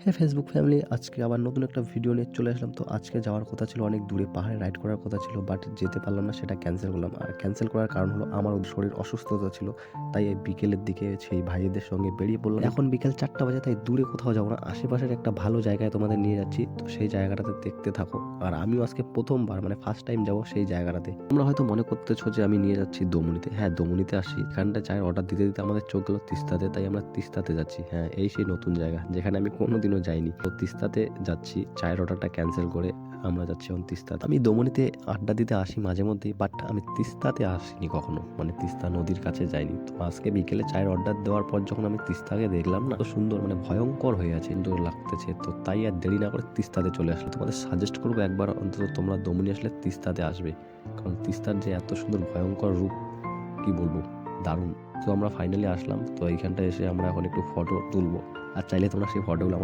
হ্যাঁ, Facebook family আজকে আবার নতুন একটা ভিডিও নিয়ে চলে আসলাম। তো আজকে যাওয়ার কথা ছিল অনেক দূরে পাহাড়ে রাইড করার কথা ছিল। বাট যেতে পারলাম না সেটা ক্যানসেল করলাম। আর ক্যানসেল করার কারণ হলো আমার শরীর অসুস্থতা ছিল। তাই এই বিকেলের দিকে সেই ভাইদের সঙ্গে বেরিয়ে পড়লাম। এখন বিকেল ৪টা বাজে তাই দূরে কোথাও যাবো না। আশেপাশের একটা ভালো জায়গায় তোমাদের নিয়ে যাচ্ছি। তো সেই জায়গাটাতে দেখতে থাকো। আর আমিও আজকে ১ম বার মানে ফার্স্ট টাইম যাবো সেই জায়গাটাতে। তোমরা হয়তো মনে করতেছো যে আমি নিয়ে যাচ্ছি দমনিতে। হ্যাঁ, দমনিতে আসি। এখানটায় চায়ের অর্ডার দিতে আমাদের চোখ গেল তিস্তাতে। তাই আমরা তিস্তাতে যাচ্ছি। হ্যাঁ, এই সেই নতুন জায়গা যেখানে আমি কোনোদিনও যাইনি। তো তিস্তাতে যাচ্ছি। চায়ের অর্ডারটা ক্যানসেল করে আমরা যাচ্ছি এখন তিস্তাতে। আমি দমনিতে আড্ডা দিতে আসি মাঝে মধ্যেই, বাট আমি তিস্তাতে আসিনি কখনো। মানে তিস্তা নদীর কাছে যাইনি। তো আজকে বিকেলে চায়ের অর্ডার দেওয়ার পর যখন আমি তিস্তাকে দেখলাম না, এত সুন্দর মানে ভয়ঙ্কর হয়ে আছে, সুন্দর লাগতেছে। তো তাই আর দেরি না করে তিস্তাতে চলে আসলাম। তোমাদের সাজেস্ট করবো একবার অন্তত তোমরা দমনি আসলে তিস্তাতে আসবে। কারণ তিস্তার যে এত সুন্দর ভয়ঙ্কর রূপ কি বলবো, দারুণ। তো আমরা ফাইনালি আসলাম। তো এইখানটায় এসে আমরা এখন একটু ফটো তুলবো। আর চাইলে তোমরা সেই ফটোগুলো